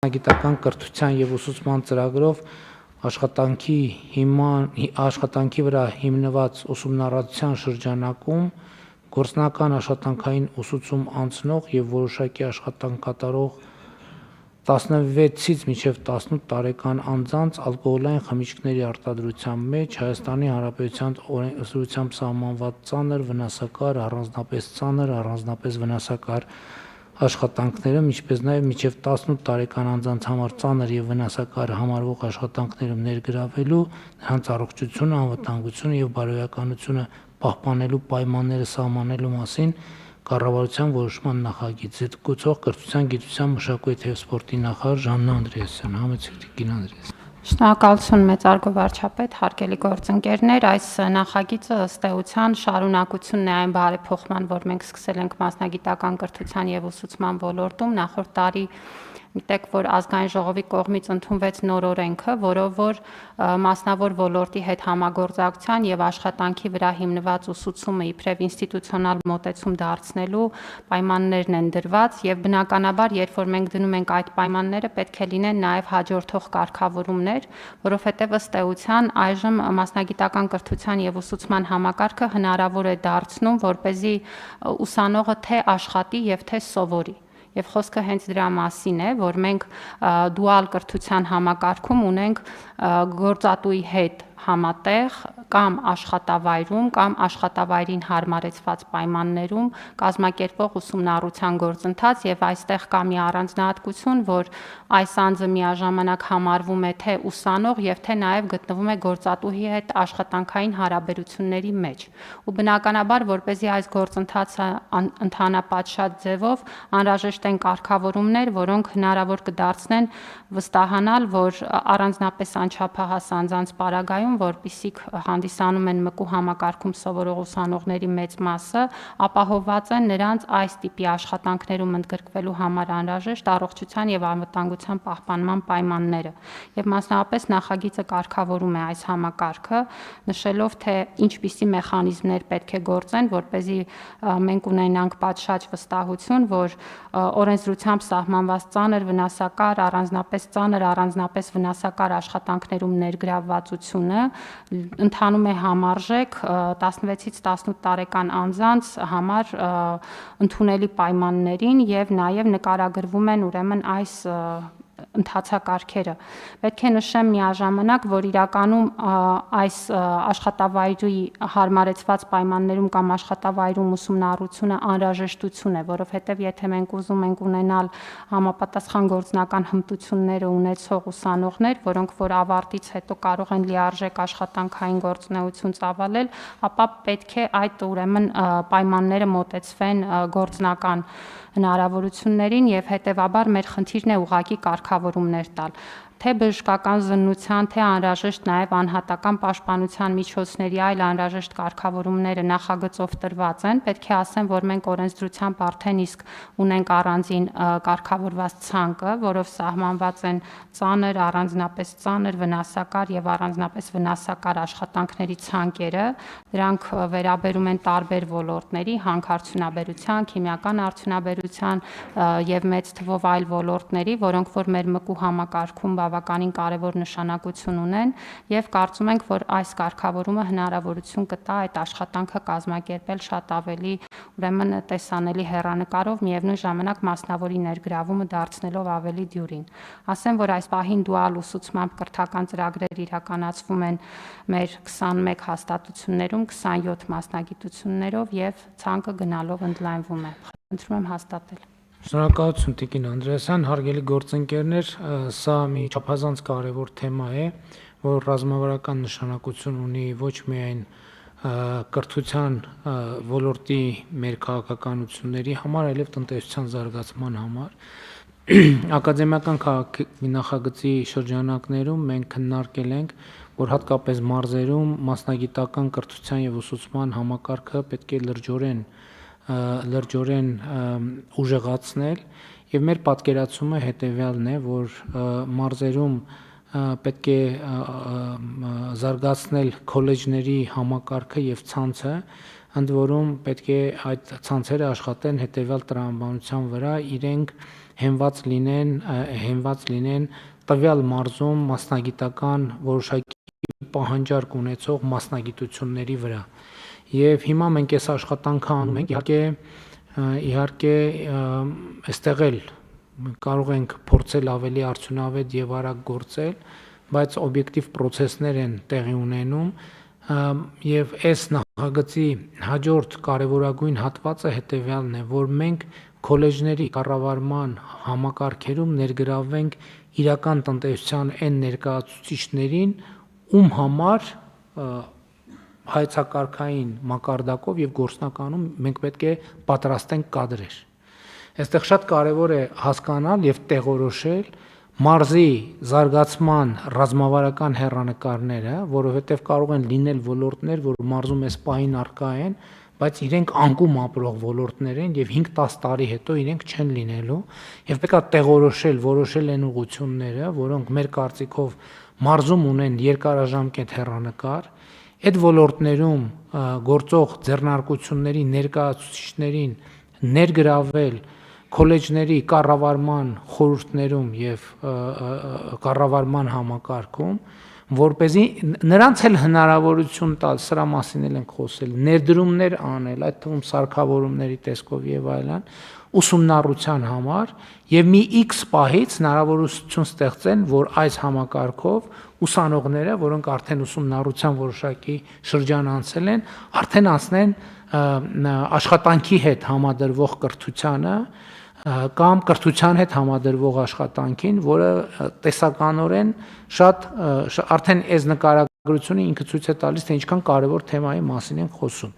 Գիտական կրթության և ուսուցման ծրագրով աշխատանքի վրա հիմնված ուսումնառության շրջանակում գործնական աշխատանքային ուսուցում անցնող և որոշակի աշխատանք կատարող 16-ից մինչև 18 տարեկան անձանց ալկոհոլային խմիչքների արտադրության մեջ Հայաստանի Հանրապետության օրենսդրությամբ սահմանված ծանր, վնասակար, առանձնապես ծանր, առանձնապես վնասակար աշխատանքներում, ինչպես նաև մինչև 18 տարեկան անձանց համար ծանր և վնասակար համարվող աշխատանքներում ներգրավելու, նրանց առողջությունը, անվտանգությունը և բարոյականությունը պահպանելու պայմանները սահմանելու մասին կառավարության որոշման նախագիծ։ Զետկուցող կրթության, գիտության, մշակույթի և սպորտի նախարար Ժաննա Անդրեասյան։ Համեցեք Տիկին Անդրեասյան։ Շնորհակալություն մեծարգո վարչապետ, հարգելի գործընկերներ, այս նախագիծը ըստ էության շարունակությունն է այն բարեփոխման, որ մենք սկսել ենք մասնագիտական կրթության և ուսուցման ոլորտում նախորդ տարի գիտեք, որ ազգային ժողովի կողմից ընդունվեց նոր օրենքը, որով որ մասնավոր ոլորտի հետ համագործակցության եւ աշխատանքի վրա հիմնված ուսուցումը իբրև ինստիտուցիոնալ մոտեցում դարձնելու պայմաններն են դրված եւ բնականաբար, երբ որ մենք դնում ենք այդ պայմանները, պետք է լինեն նաեւ հաջորդող կարգավորումներ, որովհետեւ ըստ էության այժմ մասնագիտական կրթության եւ ուսուցման համակարգը հնարավոր է դարձնում, որպեսզի ուսանողը թե աշխատի եւ թե սովորի։ Եվ խոսքը հենց դրա մասին է, որ մենք դուալ կրթության համակարգում ունենք գործատուի հետ համատեղ կամ աշխատավայրում կամ աշխատավայրին հարմարեցված պայմաններում կազմակերպող ուսումնառության գործընթաց եւ այստեղ կա մի առանձնահատկություն, որ այս անձը միաժամանակ համարվում է թե ուսանող եւ թե նաեւ գտնվում է գործատուի հետ աշխատանքային հարաբերությունների մեջ։ Ու բնականաբար, որպեսզի այս գործընթացը ընթանա պատշաճ ձևով, անհրաժեշտ են կարգավորումներ, որոնք հնարավոր կդարձնեն վստահանալ, որ առանձնապես անչափահաս անձանց պարագայում, որպիսիք հանդիսանում են ՄԿՈ համակարգում սովորող ուսանողների մեծ մասը, ապահովված են նրանց այս տիպի աշխատանքներում ընդգրկվելու համար անհրաժեշտ առողջության եւ անվտանգության պահպանման պայմանները։ Եվ մասնավորապես նախագիծը կարգավորում է այս համակարգը, նշելով թե ինչպիսի մեխանիզմներ պետք է գործեն, որպեսզի մենք ունենանք պատշաճ վստահություն, որ օրենսդրությամբ սահմանված ծանր, վնասակար, առանձնապես վնասակար աշխատանքներում ներգրավվածությունը ընթանում է համարժեք 16-ից 18 տարեկան անձանց համար ընդունելի պայմաններին եւ նաեւ նկարագրվում են ուրեմն այս ընթացակարգերը։ Պետք է նշեմ միաժամանակ, որ իրականում այս աշխատավայրի հարմարեցված պայմաններում կամ աշխատավայրում ուսումնառությունը անհրաժեշտություն է, որովհետև եթե մենք ուզում ենք ունենալ համապատասխան գործնական հմտությունները ունեցող ուսանողներ, որոնք որ ավարտից հետո կարող են լիարժեք աշխատանքային գործունեություն ծավալել, ապա պետք է այդ ուրեմն պայմանները մոտեցվեն գործնական հնարավորություններին եւ հետեւաբար մեր խնդիրն է ուղղակի կարգավորումներ տալ թե բժշկական զննության, թե անհրաժեշտ նաև անհատական պաշտպանության միջոցների այլ անհրաժեշտ կարգավորումները նախագծով տրված են, պետք է ասեմ, որ մենք օրենսդրությամբ արդեն իսկ ունենք առանձին կարգավորված ցանկը, որով սահմանված են ծանր, առանձնապես ծանր, վնասակար եւ առանձնապես վնասակար աշխատանքների ցանկերը, դրանք վերաբերում են տարբեր ոլորտների, հանքարդյունաբերության, քիմիական արդյունաբերության եւ մեծ թվով այլ ոլորտների, որոնք որ մեր ՄԿՈ համակարգում բավականին կարևոր նշանակություն ունեն եւ կարծում ենք, որ այս կարգավորումը հնարավորություն կտա այդ աշխատանքը կազմակերպել շատ ավելի ուրեմն տեսանելի հեռանկարով, միևնույն ժամանակ մասնավորի ներգրավումը դարձնելով ավելի դյուրին։ Ասեմ, որ այս պահին դուալ ուսուցմամբ կրթական ծրագրեր իրականացվում են մեր 21 հաստատություններում 27 մասնագիտություններով եւ ցանկը գնալով ընդլայնվում է։ Խնդրում եմ հաստատել։ Շնորհակալություն Տիկին Անդրեասյան, հարգելի գործընկերներ, սա մի չափազանց կարևոր թեմա է, որ ռազմավարական նշանակություն ունի ոչ միայն կրթության ոլորտի մեր քաղաքականությունների համար, այլև տնտեսության զարգացման համար։ Ակադեմիական նախագծի շրջանակներում մենք քննարկել ենք, որ հատկապես մարզերում մասնագիտական կրթության եւ ուսուցման համակարգը պետք է լրջորեն ուժեղացնել եւ մեր պատկերացումը հետեւյալն է, որ մարզերում պետք է զարգացնել քոլեջների համակարգը եւ ցանցը, ընդ որում պետք է այդ ցանցերը աշխատեն հետեւյալ տրամաբանության վրա, իրենք հենված լինեն տվյալ մարզում մասնագիտական որոշակի պահանջարկ ունեցող մասնագիտությունների վրա։ Եվ հիմա մենք այս աշխատանքը անում ենք, իհարկե այստեղ էլ կարող ենք փորձել ավելի արդյունավետ եւ արագ գործել, բայց օբյեկտիվ process-ներ են տեղի ունենում եւ այս նախագծի հաջորդ կարևորագույն հատվածը հետեւյալն է, որ մենք քոլեջների կառավարման համակարգերում ներգրավենք իրական տնտեսության այն ներկայացուցիչներին, ում համար հայեցակարգային մակարդակով եւ գործնականում մենք պետք է պատրաստենք կադրեր։ Այստեղ շատ կարևոր է հասկանալ եւ տեղորոշել մարզի զարգացման ռազմավարական հեռանկարները, որովհետեւ կարող են լինել ոլորտներ, որ մարզում այս պահին առկա են, բայց իրենք անկում ապրող ոլորտներ են եւ 5-10 տարի հետո իրենք չեն լինելու եւ պետք է տեղորոշել, որոշել են ուղղությունները, որոնք մեր կարծիքով մարզում ունեն երկարաժամկետ հեռանկար, այդ ոլորտներում գործող ձեռնարկությունների ներկայացուցիչներին ներգրավել քոլեջների կառավարման խորհուրդներում եւ կառավարման համակարգում, որպեսզի նրանց էլ հնարավորություն տալ, սրա մասին էլ ենք խոսել, ներդրումներ անել, այդ թվում սարքավորումների տեսքով եւ այլն, ուսումնառության համար եւ մի X պահից հնարավորություն ստեղծեն, որ այս համակարգով ուսանողները, որոնք արդեն ուսումնառության որոշակի շրջան անցել են, արդեն անցնեն աշխատանքի հետ համադրվող կրթությանը կամ կրթության հետ համադրվող աշխատանքին, որը տեսականորեն շատ արդեն այս նկարագրությունը ինքը ցույց է տալիս, թե ինչքան կարևոր թեմայի մասին են խոսում։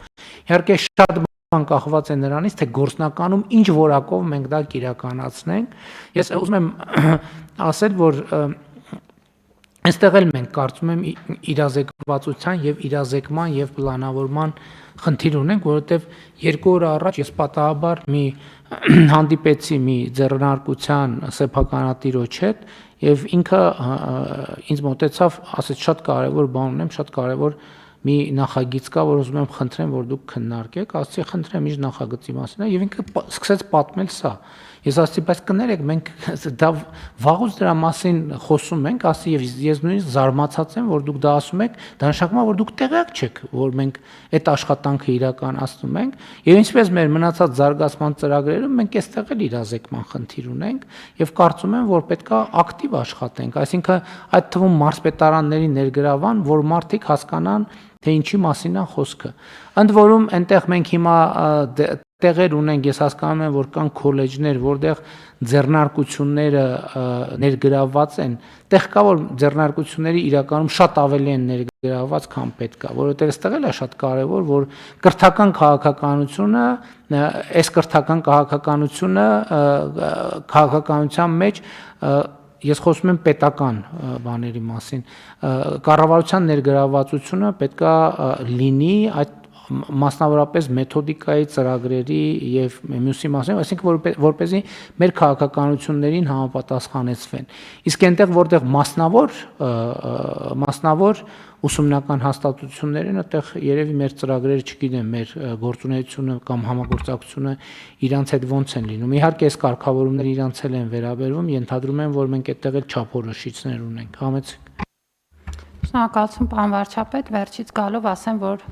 Իհարկե շատ բան կախված է նրանից, թե գործնականում ինչ որակով մենք դա կիրականացնենք։ Ես ուզում եմ ասել, որ այստեղ էլ մենք կարծում եմ իրազեկվածության եւ իրազեկման եւ պլանավորման խնդիր ունենք, որովհետեւ 2 օր առաջ ես պատահաբար մի հանդիպեցի մի ձեռնարկության սեփականատիրոջ հետ եւ ինքը ինձ մոտեցավ, ասեց շատ կարեւոր բան ունեմ, շատ կարեւոր մի նախագիծ կա, որ ուզում եմ խնդրեմ, որ դուք քննարկեք, ասացի խնդրեմ ինչ նախագծի մասին է եւ ինքը սկսեց պատմել սա։ Ես ասացի, բայց կներեք, մենք դա վաղուց դրա մասին խոսում ենք, ասի եւ ես նույնիսկ զարմացած եմ, որ դուք դա ասում եք, դա նշանակում է, որ դուք տեղյակ չեք, որ մենք այդ աշխատանքը իրականացնում ենք եւ ինչպես մեր մնացած զարգացման ծրագրերում մենք այստեղ էլ իրազեկման խնդիր ունենք եւ կարծում եմ, որ պետքա ակտիվ աշխատենք, այսինքն այդ թվում մարզպետարանների ներգրավան, որ մարդիկ հասկանան, թե ինչի մասին է խոսքը։ Ընդ որում այնտեղ մենք հիմա տեղեր ունենք, ես հասկանում եմ, որ կան քոլեջներ, որտեղ ձեռնարկությունները ներգրավված են, տեղ կա, որ ձեռնարկությունների իրականում շատ ավելի են ներգրավված, քան պետք է, որովհետև այստեղ էլ է շատ կարևոր, որ կրթական քաղաքականությունը, այս կրթական քաղաքականության մեջ ես խոսում եմ պետական բաների մասին, կառավարության ներգրավվածությունը պետքա լինի այդ մասնավորապես մեթոդիկայի ծրագրերի եւ մյուսի մասին, այսինքն որպեսզի մեր քաղաքականություններին համապատասխանեցվեն։ Իսկ այնտեղ որտեղ մասնավոր ուսումնական հաստատություններ են, այդտեղ երևի մեր ծրագրերը, չգիտեմ, մեր գործունեությունը կամ համագործակցությունը իրանց հետ ոնց են լինում։ Իհարկե այս կարգավորումները իրանց էլ են վերաբերվում, ենթադրում եմ, որ մենք այդտեղ էլ չափորոշիչներ ունենք։ Համեցեք։ Շնորհակալություն, պարոն վարչապետ, վերջից գալով ասեմ, որ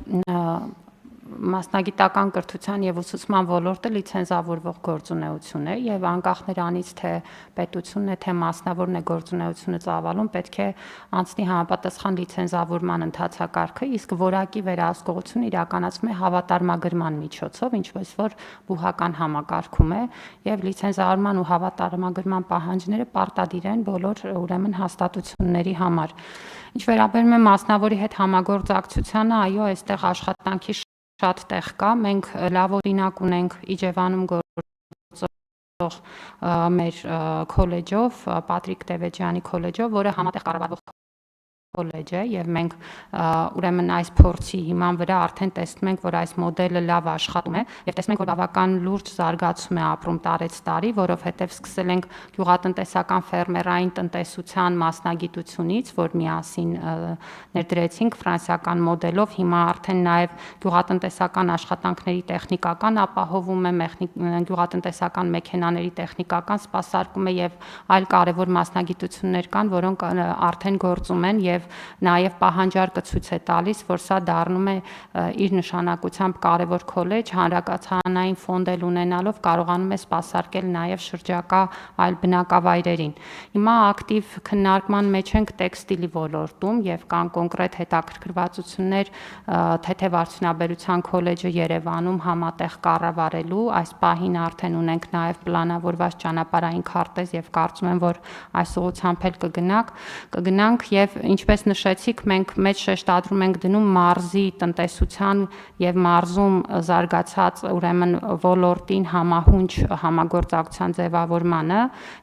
մասնագիտական կրթության եւ ուսուցման ոլորտը լիցենզավորվող գործունեություն է եւ անկախ նրանից թե պետությունն է թե մասնավորն է գործունեությունը ծավալում պետք է անցնի համապատասխան լիցենզավորման ընթացակարգը, իսկ որակի վերահսկողությունը իրականացվում է հավատարմագրման միջոցով, ինչպես որ բուհական համակարգում է եւ լիցենզավորման ու հավատարմագրման պահանջները պարտադիր են բոլոր ուրեմն հաստատությունների համար։ Ինչ վերաբերում է մասնավորի հետ համագործակցությանը, այո, այստեղ աշխատանքի շատ տեղ կա, մենք լավ օրինակ ունենք Իջևանում գործող մեր քոլեջով, Պատրիկ Տևեջյանի քոլեջով, որը համատեղ կառավարվող քոլեջ է եւ մենք ուրեմն այս փորձի հիման վրա արդեն տեսնում ենք, որ այս մոդելը լավ աշխատում է եւ տեսնում ենք, որ բավական լուրջ զարգացում է ապրում տարեց տարի, որովհետեւ սկսել ենք գյուղատնտեսական ֆերմերային տնտեսության մասնագիտությունից, որ միասին ներդրեցինք ֆրանսիական մոդելով, հիմա արդեն նաեւ գյուղատնտեսական աշխատանքների տեխնիկական ապահովում է, գյուղատնտեսական մեքենաների տեխնիկական սպասարկում է եւ այլ կարեւոր մասնագիտություններ կան, որոնք արդեն գործում են եւ նաեւ պահանջարկը ցույց է տալիս, որ սա դառնում է իր նշանակությամբ կարևոր քոլեջ, հանրակացարանային ֆոնդ էլ ունենալով կարողանում է սպասարկել նաեւ շրջակա այլ բնակավայրերին։ Հիմա ակտիվ քննարկման մեջ ենք տեքստիլի ոլորտում եւ կան կոնկրետ հետաքրքրվածություններ թեթև արդյունաբերության քոլեջը Երևանում համատեղ կառավարելու, այս պահին արդեն ունենք նաեւ պլանավորված ճանապարհային քարտեզ եւ կարծում եմ, որ այս ուղղությամբ էլ կգնանք եւ ինչպես նշեցիք, մենք մեծ շեշտադրում ենք դնում մարզի տնտեսության եւ մարզում զարգացած ուրեմն ոլորտին համահունչ համագործակցության ձևավորմանը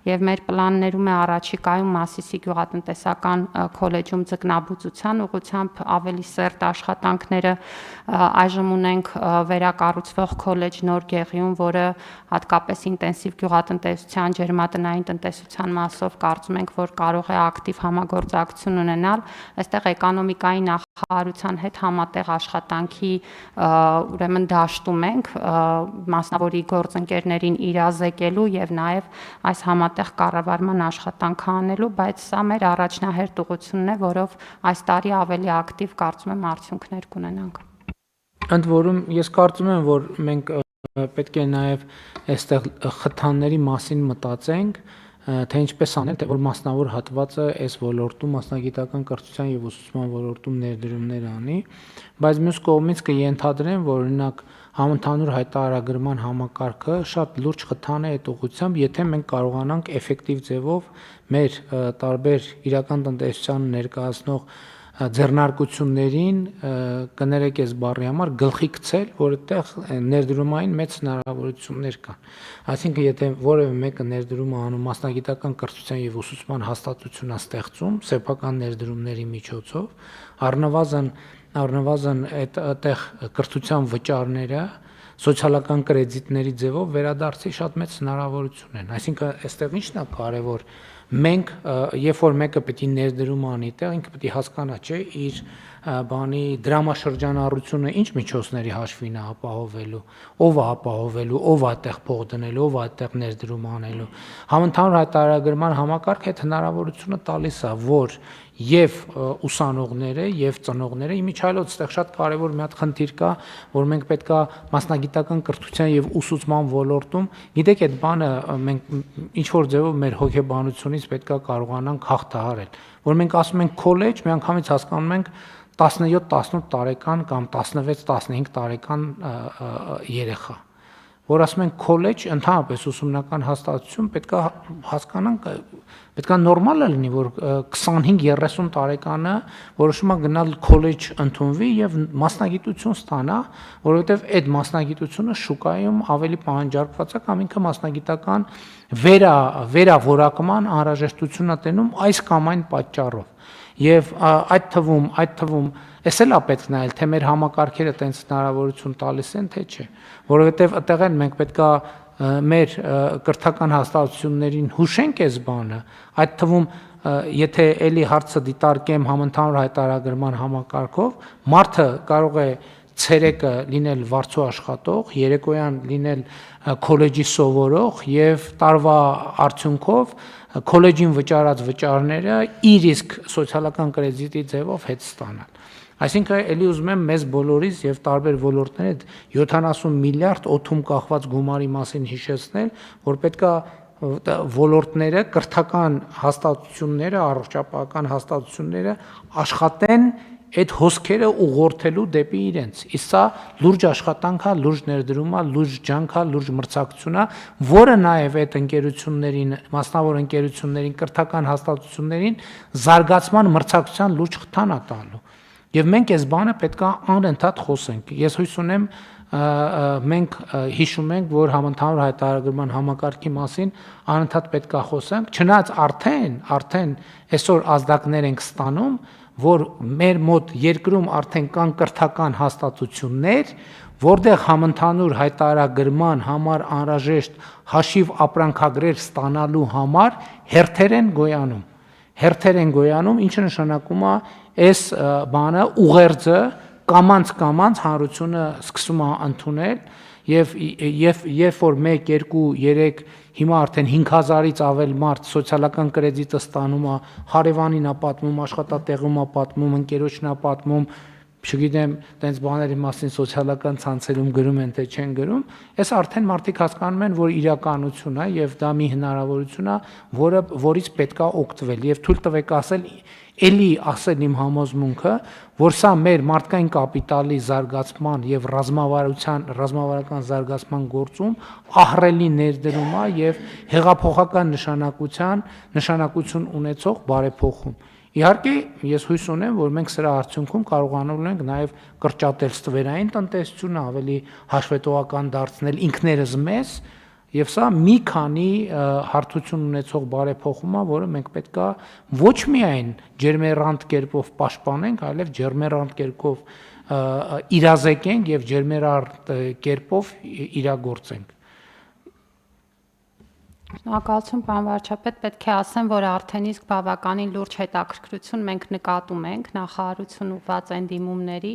եւ մեր պլաններում է առաջիկայում Մասիսի գյուղատնտեսական քոլեջում ձկնաբուծության ուղղությամբ ավելի սերտ աշխատանքները, այժմ ունենք վերակառուցվող քոլեջ Նոր Գեղիում, որը հատկապես ինտենսիվ գյուղատնտեսության, ջերմատնային տնտեսության մասով կարծում ենք, որ կարող է ակտիվ համագործակցություն ունենալ, այստեղ էկոնոմիկայի նախարարության հետ համատեղ աշխատանքի ուրեմն դաշտում ենք մասնավորի գործընկերներին իրազեկելու եւ նաեւ այս համատեղ կառավարման աշխատանքը անելու, բայց սա մեր առաջնահերթ ուղղությունն է, որով այս տարի ավելի ակտիվ կարծում եմ արդյունքներ կունենանք։ Ընդ որում ես կարծում եմ, որ մենք պետք է նաեւ այստեղ խթանների մասին մտածենք, թե ինչպես անել, թե որ մասնավոր հատվածը այս ոլորտում մասնագիտական կրթության եւ ուսուցման ոլորտում ներդրումներ անի, բայց մյուս կողմից կենթադրեմ, որ օրինակ համընդհանուր հայտարարագրման համակարգը շատ լուրջ խթան է այդ ուղղությամբ, եթե մենք կարողանանք էֆեկտիվ ձևով մեր տարբեր իրական տնտեսության ներկայացնող ձեռնարկություններին կներեք այս բառի համար գլխի գցել, որ այդտեղ ներդրումային մեծ հնարավորություններ կան։ Այսինքն, եթե որևէ մեկը ներդրում է անում մասնագիտական կրթության եւ ուսուցման հաստատություն է ստեղծում սեփական ներդրումների միջոցով, առնվազն այդտեղ կրթության վճարները սոցիալական կրեդիտների ձևով վերադարձի շատ մեծ հնարավորություն են։ Այսինքն, այստեղ ի՞նչն է կարևոր։ Մենք երբ որ մեկը պետք է ներդրում անի տեղ, ինքը պետք է հասկանա, չէ, իր բանի դրամաշրջանառությունը ինչ միջոցների հաշվին է ապահովելու, ով է ապահովելու, ով է այդտեղ փող դնելու, ով է այդտեղ ներդրում անելու։ Համընդհանուր հայտարարագրման համակարգը այդ հնարավորությունը տալիս է, որ եւ ուսանողները եւ ծնողները իմիջայլոց այդտեղ շատ կարեւոր մի հատ խնդիր կա, որ մենք պետքա մասնագիտական կրթության եւ ուսուցման ոլորտում, գիտեք, այդ բանը մենք ինչ որ ձևով մեր հոգեբանությունից պետքա կարողանանք հաղթահարել, որ մենք ասում ենք քոլեջ, միանգամից հասկանում ենք 17-18 տարեկան կամ 16-15 տարեկան երեխա, որ ասում են քոլեջ, ընդհանրապես ուսումնական հաստատություն, պետքա հասկանանք, պետքա նորմալ է լինի, որ 25-30 տարեկանը որոշում է գնալ քոլեջ ընդունվի եւ մասնագիտություն ստանա, որովհետեւ այդ մասնագիտությունը շուկայում ավելի պահանջարկված է կամ ինքը մասնագիտական վերավորակման անհրաժեշտություն է տենում այս կամ այն պատճառով։ Եվ այդ թվում էս էլ է պետք նայել, թե մեր համակարգերը տենց հնարավորություն տալիս են, թե չէ, որովհետև այդտեղ են մենք պետքա մեր կրթական հաստատություններին հուշենք այս բանը, այդ թվում եթե էլի հարցը դիտարկեմ համընդհանուր հայտարարագրման համակարգով, մարդը կարող է ցերեկը լինել վարձու աշխատող, երեկոյան լինել քոլեջի սովորող եւ տարվա արդյունքով քոլեջին վճարած վճարները իր իսկ սոցիալական կրեդիտի ձևով հետ ստանալ։ Այսինքն էլի ուզում եմ մեզ բոլորիս եւ տարբեր ոլորտների այդ 70 միլիարդ օդում կախված գումարի մասին հիշեցնել, որ պետքա ոլորտները, կրթական հաստատությունները, առողջապահական հաստատությունները աշխատեն այդ հոսքերը ուղղորդելու դեպի իրենց։ Իսկ սա լուրջ աշխատանք է, լուրջ ներդրում է, լուրջ ջանք է, լուրջ մրցակցություն է, որը նաև այդ ընկերություններին, մասնավոր ընկերություններին, կրթական հաստատություններին զարգացման մրցակցության լուրջ խթան է տալու։ Եվ մենք այս բանը պետքա անընդհատ խոսենք։ Ես հույս ունեմ մենք հիշում ենք, որ համընդհանուր հայտարարագրման համակարգի մասին անընդհատ պետքա խոսենք, չնայած արդեն այսօր ազդակներ ենք ստանում, որ մեր մոտ երկրում արդեն կան կրթական հաստատություններ, որտեղ համընդհանուր հայտարարագրման համար անհրաժեշտ հաշիվ ապրանքագրեր ստանալու համար հերթեր են գոյանում, ինչը նշանակում է այս բանը ուղերձը կամանց հանրությունը սկսում է ընդունել եւ երբ որ 1, 2, 3 հիմա արդեն 5000-ից ավել մարդ սոցիալական կրեդիտը ստանում է, հարևանին է պատմում, աշխատատեղում է պատմում, ընկերոջն է պատմում, չգիտեմ, տենց բաների մասին սոցիալական ցանցերում գրում են, թե չեն գրում, այս արդեն մարդիկ հասկանում են, որ իրականություն է եւ դա մի հնարավորություն է, որից պետքա օգտվել եւ թույլ տվեք ասել իմ համոզմունքը, որ սա մեր մարդկային կապիտալի զարգացման եւ ռազմավարական զարգացման գործում ահռելի ներդրում է եւ հեղափոխական նշանակություն ունեցող բարեփոխում։ Իհարկե, ես հույս ունեմ, որ մենք սրա արդյունքում կարողանալու ենք նաև կրճատել ստվերային տնտեսությունը, ավելի հաշվետվական դարձնել ինքներս մեզ, եւ սա մի քանի հարթություն ունեցող բարեփոխում է, որը մենք պետքա ոչ միայն ջերմեռանդ կերպով պաշտպանենք, այլև ջերմեռանդ կերպով իրազեկենք եւ ջերմեռանդ կերպով իրագործենք։ Շնորհակալություն, պարոն վարչապետ, պետք է ասեմ, որ արդեն իսկ բավականին լուրջ հետաքրքրություն մենք նկատում ենք նախարարություն ուղղված այն դիմումների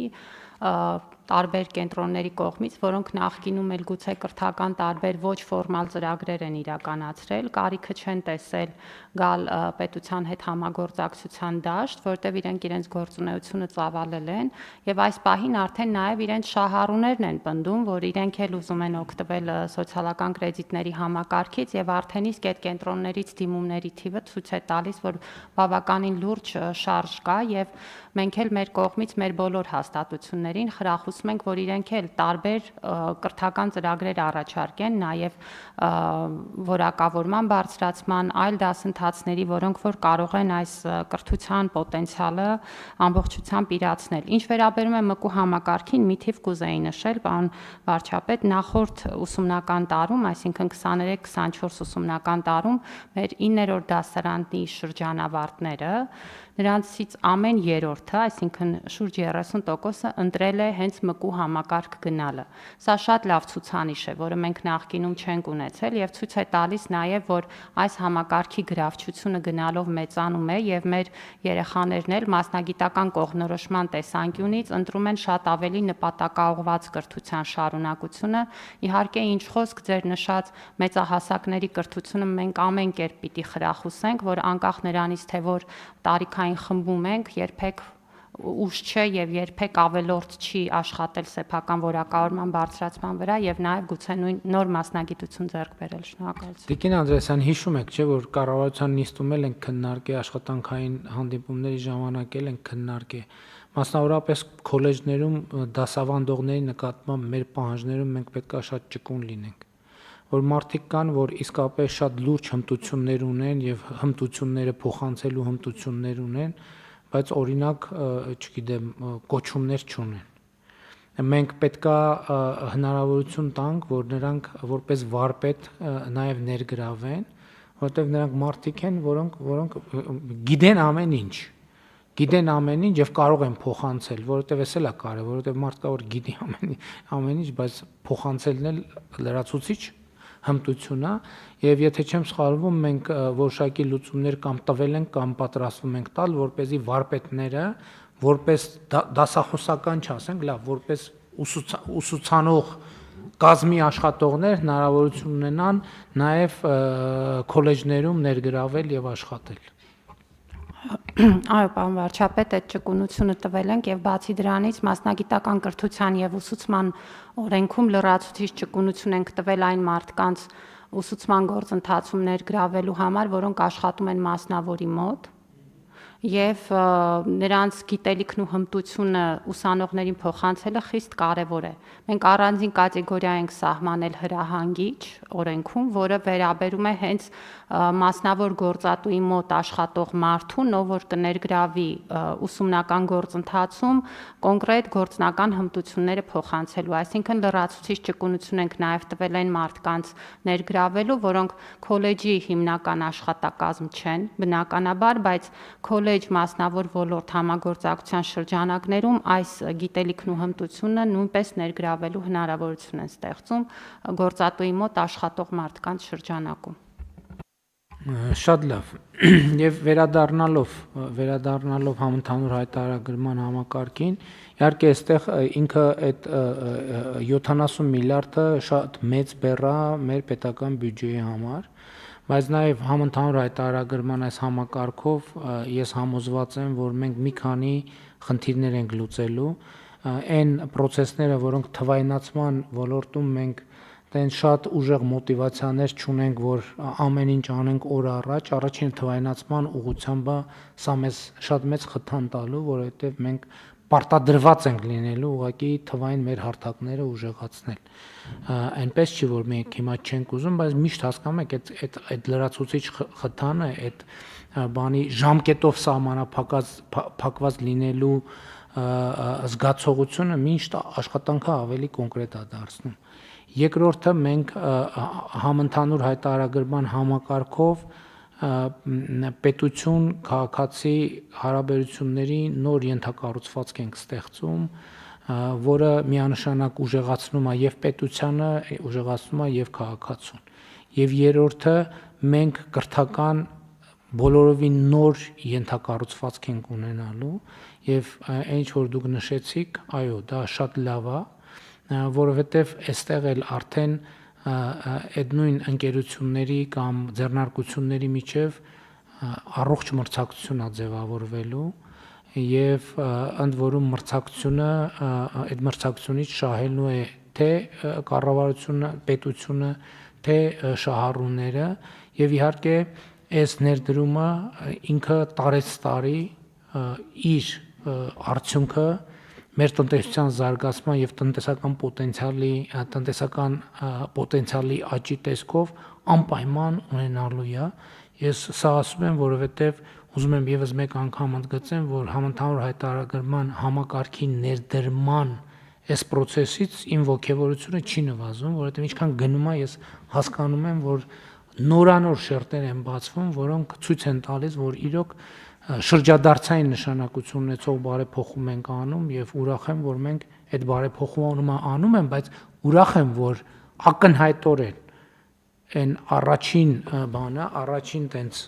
տարբեր կենտրոնների կողմից, որոնք նախկինում էլ գուցե կրթական տարբեր ոչ ֆորմալ ծրագրեր են իրականացրել, կարիքը չեն տեսել գալ պետության հետ համագործակցության դաշտ, որտեղ իրենք իրենց գործունեությունը ծավալել են եւ այս պահին արդեն նաեւ իրենց շահառուներն են պնդում, որ իրենք էլ ուզում են օգտվել սոցիալական կրեդիտների համակարգից եւ արդեն իսկ այդ կենտրոններից դիմումների թիվը ցույց է տալիս, որ բավականին լուրջ շարժ կա եւ մենք էլ մեր կողմից մեր բոլոր հաստատություններին խրախուսում ենք, որ իրենք էլ տարբեր կրթական ծրագրեր առաջարկեն, նաև որակավորման բարձրացման, այլ դասընթացների, որոնք որ կարող են այս կրթության պոտենցիալը ամբողջությամբ իրացնել։ Ինչ վերաբերում է ՄԿՈ համակարգին, մի թիվ կուզեի նշել, պարոն վարչապետ, նախորդ ուսումնական տարում, այսինքն 23-24 ուսումնական տարում մեր 9-րդ դասարանի շրջանավարտները նրանցից ամեն երրորդը, այսինքն շուրջ 30%-ը ընտրել է հենց ՄԿՈ համակարգ գնալը։ Սա շատ լավ ցուցանիշ է, որը մենք նախկինում չենք ունեցել եւ ցույց է տալիս նաեւ, որ այս համակարգի գրավչությունը գնալով մեծանում է եւ մեր երեխաներն էլ մասնագիտական կողմնորոշման տեսանկյունից ընտրում են շատ ավելի նպատակաուղղված կրթության շարունակությունը։ Իհարկե, ինչ խոսք ձեր նշած մեծահասակների կրթությունը մենք ամեն կերպ պիտի խրախուսենք, որ անկախ նրանից, թե որ տարիքային խմբում ենք, երբեք ուշ չէ եւ երբեք ավելորդ չի աշխատել սեփական որակավորման բարձրացման վրա եւ նաեւ գուցե նոր մասնագիտություն ձեռք բերել։ Շնորհակալություն։ Տիկին Անդրեասյան, հիշում եք, չէ, որ կառավարության նիստում էլ ենք քննարկել աշխատանքային հանդիպումների ժամանակ էլ ենք քննարկել։ Մասնավորապես քոլեջներում դասավանդողների նկատմամբ մեր պահանջներում մենք պետք է շատ ճկուն լինենք, որ մարդիկ կան, որ իսկապես շատ լուրջ հմտություններ ունեն եւ հմտությունները փոխանցելու հմտություններ ունեն, բայց օրինակ, չգիտեմ, կոչումներ չունեն։ Մենք պետքա հնարավորություն տանք, որ նրանք որպես վարպետ նաև ներգրավեն, որովհետև նրանք մարդիկ են, որոնք գիտեն ամեն ինչ եւ կարող են փոխանցել, որովհետև էս էլ է կարևոր, որովհետև մարդ կա որ գիտի ամեն ինչ, բայց փոխանցելն էլ լրացուցիչ հմտություն է եւ եթե չեմ սխալվում մենք որոշակի լուծումներ կամ տվել ենք կամ պատրաստվում ենք տալ, որպեսզի վարպետները որպես դասախոսական չասենք, լավ, որպես ուսուցանող կազմի աշխատողներ հնարավորություն ունենան նաեւ քոլեջներում ներգրավել եւ աշխատել։ Այո, պարոն վարչապետ, այդ ճկունությունը տվել ենք եւ բացի դրանից մասնագիտական կրթության եւ ուսուցման օրենքում լրացուցիչ ճկունություն ենք տվել այն մարդկանց ուսուցման գործընթացում ներգրավելու համար, որոնք աշխատում են մասնավորի մոտ եւ նրանց գիտելիքն ու հմտությունը ուսանողներին փոխանցելը խիստ կարեւոր է։ Մենք առանձին կատեգորիա ենք սահմանել հրահանգիչ օրենքում, որը վերաբերում է հենց մասնավոր գործատուի մոտ աշխատող մարդուն, ով որ կներգրավի ուսումնական գործընթացում կոնկրետ գործնական հմտությունները փոխանցելու, այսինքն լրացուցիչ ճկունություն ենք նաեւ տվել այն մարդկանց ներգրավելու, որոնք քոլեջի հիմնական աշխատակազմ չեն, բնականաբար, բայց քոլեջ քոլեջ, մասնավոր ոլորտ համագործակցության շրջանակներում այս գիտելիքն ու հմտությունը նույնպես ներգրավելու հնարավորություն են ստեղծում գործատուի մոտ աշխատող մարդկանց շրջանակում։ Շատ լավ։ Եվ վերադառնալով համընդհանուր հայտարարագրման համակարգին, իհարկե այստեղ ինքը այդ 70 միլիարդը շատ մեծ բեռ է մեր պետական բյուջեի համար, բայց նաև համընդհանուր հայտարարագրման այս համակարգով ես համոզված եմ, որ մենք մի քանի խնդիրներ ենք լուծելու, այն process-ները, որոնք թվայնացման ոլորտում մենք դեն շատ ուժեղ մոտիվացիաներ չունենք, որ ամեն ինչ անենք օր առաջ, առաջին թվայնացման ուղղությամբ սա մեզ շատ մեծ խթան տալու, որովհետև մենք պարտադրված ենք լինելու ուղղակի թվային մեր հարթակները ուժեղացնել։ Այնպես չի, որ մենք հիմա չենք ուզում, բայց միշտ հասկանում եք այդ լրացուցիչ խթանը, այդ բանի ժամկետով սահմանափակված լինելու զգացողությունը միշտ աշխատանքը ավելի կոնկրետ է դարձնում։ Երկրորդը մենք համընդհանուր հայտարարագրման համակարգով պետություն քաղաքացի հարաբերությունների նոր ենթակառուցվածք ենք ստեղծում, որը միանշանակ ուժեղացնում է եւ պետությանը, ուժեղացնում է եւ քաղաքացուն։ Եվ երրորդը մենք կրթական բոլորովին նոր ենթակառուցվածք ենք ունենալու եւ այն ինչ որ դուք նշեցիք, այո, դա շատ լավ է, որովհետև այստեղ էլ արդեն այդ նույն ընկերությունների կամ ձեռնարկությունների միջև առողջ մրցակցություն է ձևավորվելու եւ ընդ որում մրցակցությունը այդ մրցակցությունից շահելու է թե կառավարությունը, պետությունը, թե շահառուները եւ իհարկե այս ներդրումը ինքը տարեցտարի իր արդյունքը մեր տնտեսության զարգացման եւ տնտեսական պոտենցիալի աճի տեսքով անպայման ունենալու է։ Ես սա ասում եմ, որովհետեւ ուզում եմ եւս մեկ անգամ ընդգծեմ, որ համընդհանուր հայտարարագրման համակարգի ներդրման այս process-ից իմ ողջավորությունը չի նվազում, որովհետեւ ինչքան գնում է, ես հասկանում եմ, որ նորանոր շերտեր են բացվում, որոնք ցույց են տալիս, որ իրոք շրջադարձային նշանակություն ունեցող բարեփոխում ենք անում եւ ուրախ եմ, որ մենք այդ բարեփոխումը անում ենք, բայց ուրախ եմ, որ ակնհայտորեն այն առաջին տենց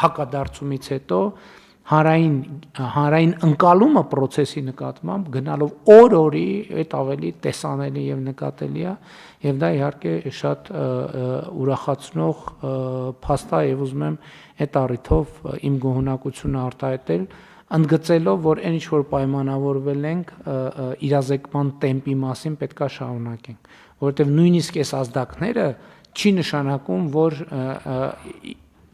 հակադարձումից հետո հանրային ընկալումը process-ի նկատմամբ գնալով օր-օրի այդ ավելի տեսանելի եւ նկատելի է եւ դա իհարկե շատ ուրախացնող փաստ է եւ ուզում եմ այդ առիթով իմ գոհունակությունը արտահայտել ընդգծելով որ այն ինչ որ պայմանավորվել ենք իրազեկման տեմպի մասին պետքա շարունակենք որովհետեւ նույնիսկ այս ազդակները չի նշանակում որ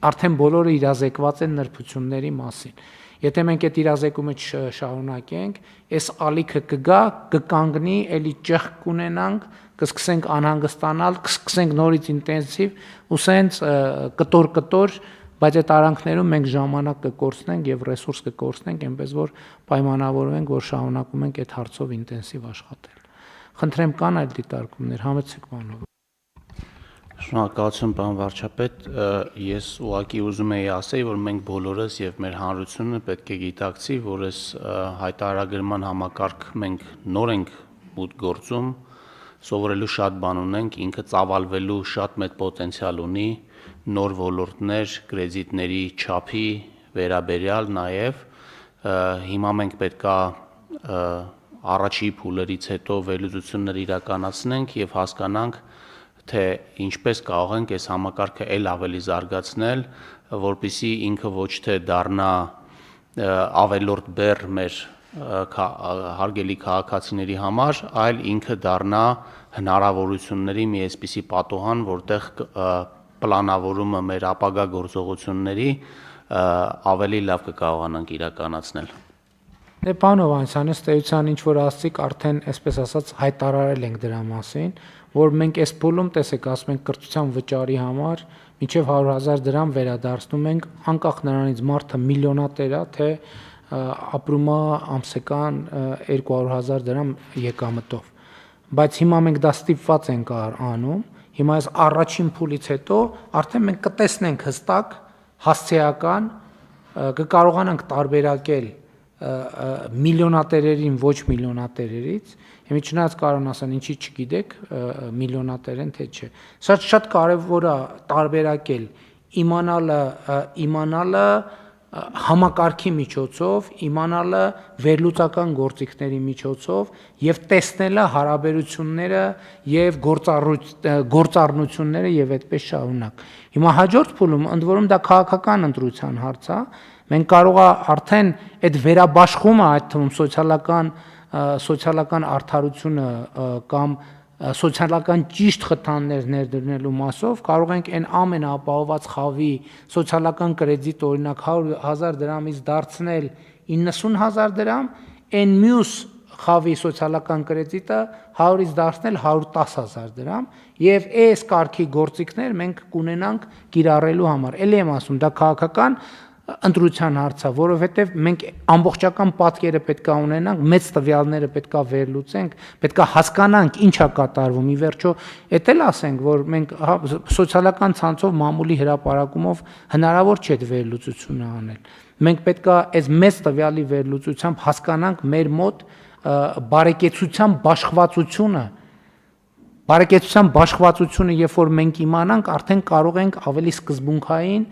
արդեն բոլորը իրազեկված են նրբությունների մասին եթե մենք այդ իրազեկումը շարունակենք այս ալիքը կգա կկանգնի էլի ճեղք կունենանք կսկսենք անհանգստանալ կսկսենք նորից ինտենսիվ ու սենց կտոր բայց այդ արանքներում մենք ժամանակ կկորցնենք եւ ռեսուրս կկորցնենք այնպես որ պայմանավորվենք որ շարունակում ենք այդ հարցով ինտենսիվ աշխատել խնդրեմ կան այլ դիտարկումներ համեցեք բանով Շնորհակալություն պարոն վարչապետ ես ուղղակի ուզում եի ասել որ մենք բոլորս եւ մեր հանրությունը պետք է գիտակցի որ այս հայտարարագրման համակարգ մենք նոր ենք մուտք գործում սովորելու շատ բան ունենք ինքը ծավալվելու շատ մեծ պոտենցիալ ունի նոր ոլորտներ կրեդիտների չափի վերաբերյալ նաեւ հիմա մենք պետքա առաջի փուլերից հետո վերլուծություններ իրականացնենք եւ հասկանանք թե ինչպես կարող ենք այս համակարգը ել ավելի զարգացնել, որպեսզի ինքը ոչ թե դառնա ավելորդ բեռ մեր հարգելի քաղաքացիների համար, այլ ինքը դառնա հնարավորությունների մի այսպիսի պատոհան, որտեղ պլանավորումը մեր ապագա գործողությունների ավելի լավ կկարողանանք իրականացնել։ Դե պարոն Հովհաննիսյան, ըստ էության ինչ որ ասցիք, արդեն այսպես ասած հայտարարել ենք դրա մասին, որ մենք այս փուլում տեսեք, ասում ենք կրթության վճարի համար մինչև 100,000 դրամ վերադարձնում ենք, անկախ նրանից մարդը միլիոնատեր է, թե ապրում է ամսական 200,000 դրամ եկամտով։ Բայց հիմա մենք դա ստիպված ենք անում, հիմա այս առաջին փուլից հետո արդեն մենք կտեսնենք հստակ հասցեական կկարողանանք տարբերակել միլիոնատերերին ոչ միլիոնատերերից, հիմա չնայած կարող ասեն ինչի չգիտեք, միլիոնատեր են թե չէ։ Շատ կարևոր է տարբերակել իմանալը համակարգի միջոցով, իմանալը վերլուծական գործիքների միջոցով եւ տեսնելը հարաբերությունները եւ գործառնությունները եւ այդպես շարունակ։ Հիմա հաջորդ փուլում ընդ որում դա քաղաքական ընտրության հարց է, մենք կարող է արդեն այդ վերաբաշխումը, այդ թվում սոցիալական արդարությունը կամ սոցիալական ճիշտ խթաններ ներդրնելու մասով կարող ենք այն ամենաապահոված խավի սոցիալական կրեդիտ օրինակ 100,000 դրամից դարձնել 90,000 դրամ, այն մյուս խավի սոցիալական կրեդիտը 100-ից դարձնել 110,000 դրամ եւ այս կարգի գործիքներ մենք կունենանք կիրառելու համար։ Էլի եմ ասում, դա քաղաքական ընտրության հարց է, որովհետև մենք ամբողջական պատկերը պետք է ունենանք, մեծ տվյալները պետք է վերլուծենք, պետք է հասկանանք ինչ է կատարվում։ Ի վերջո, էդ էլ ասենք, որ մենք սոցիալական ցանցով մամուլի հրապարակումով հնարավոր չէ այդ վերլուծությունը անել։ Մենք պետք է այս մեծ տվյալի վերլուծությամբ հասկանանք մեր մոտ բարեկեցության բաշխվածությունը, երբ որ մենք իմանանք, արդեն կարող ենք ավելի սկզբունքային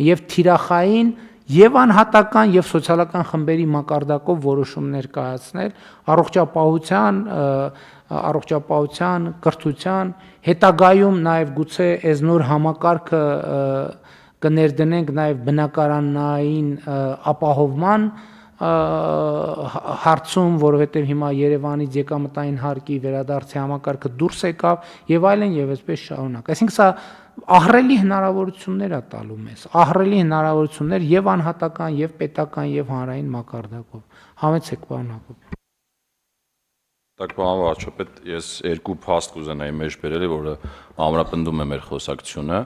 եւ թիրախային եւ անհատական եւ սոցիալական խմբերի մակարդակով որոշումներ կայացնել առողջապահության, կրթության, հետագայում նաեւ գուցե այս նոր համակարգը կներդնենք նաեւ բնակարանային ապահովման հարցում, որովհետև հիմա Երևանից եկամտային հարկի վերադարձի համակարգը դուրս եկավ եւ այլն եւ այսպես շարունակ։ Այսինքն սա ահռելի հնարավորություններ է տալու մեզ, ահռելի հնարավորություններ եւ անհատական եւ պետական եւ հանրային մակարդակով։ Համեցեք, պարոն Հակոբյան։ Տակ պարոն վարչապետ, ես երկու փաստ կուզենայի մեջ բերել, որը ամրապնդում է մեր խոսակցությունը։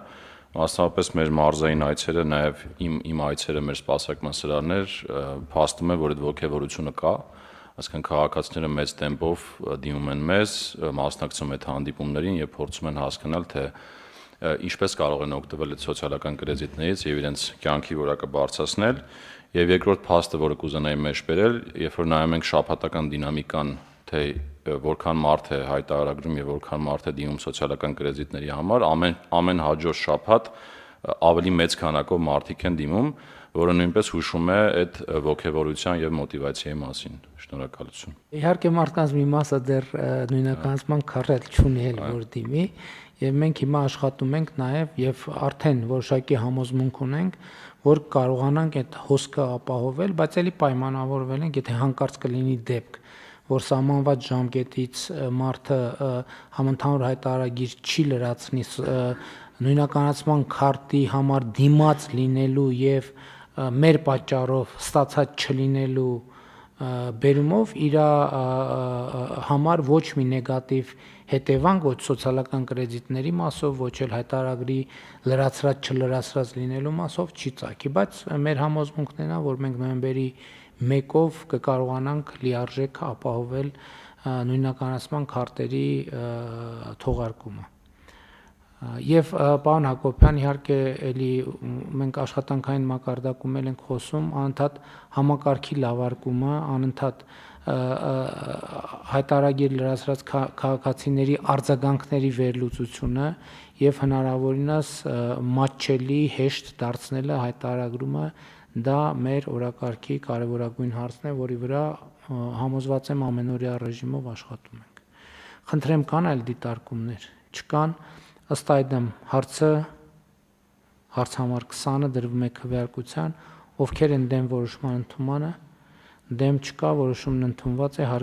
Մասնավորապես մեր մարզային այցերը, նաև իմ այցերը մեր սպասարկման սրահներ փաստում է, որ այդ ոգևորությունը կա, այսինքն քաղաքացիները մեծ տեմպով դիմում են մեզ, մասնակցում են հանդիպումներին եւ փորձում են հասկանալ, թե ինչպես կարող են օգտվել այդ սոցիալական կրեդիտներից եւ իրենց կյանքի որակը բարձրացնել։ Եվ երկրորդ փաստը, որը կուզենայի մեջ բերել, երբ որ նայում ենք շաբաթական դինամիկան, թե որքան մարդ է հայտարարագրում եւ որքան մարդ է դիմում սոցիալական կրեդիտների համար, ամեն հաջորդ շաբաթ ավելի մեծ քանակով մարդիկ են դիմում, որը նույնպես հուշում է այդ ոգևորության եւ մոտիվացիայի մասին։ Շնորհակալություն։ Իհարկե մարդկանց մի մասը դեռ նույնականացման քառել չունի էլ որ դիմի, եւ մենք հիմա աշխատում ենք նաեւ եւ արդեն որոշակի համոզմունք ունենք, որ կարողանանք այդ հոսքը ապահովել, բայց ելի պայմանավորվել ենք, եթե հանկարծ կլինի դեպք, որ սահմանված ժամկետից մարդը համընդհանուր հայտարարագիր չի լրացնի նույնականացման քարտի համար դիմաց լինելու եւ մեր պատճառով ստացած չլինելու բերումով իր համար ոչ մի նեգատիվ հետևանք ոչ սոցիալական կրեդիտների մասով, ոչ էլ հայտարարագրի լրացրած չլրացրած լինելու մասով չի ծագի, բայց մեր համոզմունքն է, որ մենք նոյեմբերի 1-ով կկարողանանք լիարժեք ապահովել նույնականացման քարտերի թողարկումը։ Եվ պարոն Հակոբյան, իհարկե էլի մենք աշխատանքային մակարդակում ենք խոսում անընդհատ համակարգի լավարկումը, անընդհատ հայտարարագիր լրացրած քաղաքացիների արձագանքների վերլուծությունը եւ հնարավորինս մատչելի հեշտ դարձնելը հայտարարագրումը դա մեր օրակարգի կարևորագույն հարցն է, որի վրա համոզված եմ ամենօրյա ռեժիմով աշխատում ենք։ Խնդրեմ կան այլ դիտարկումներ, չկան, ըստ այդմ հարց համար 20-ը դրվում է քվեարկության, ովքեր են դեմ որոշման ընդունմանը, դեմ չկա, որոշումն ընդունված է։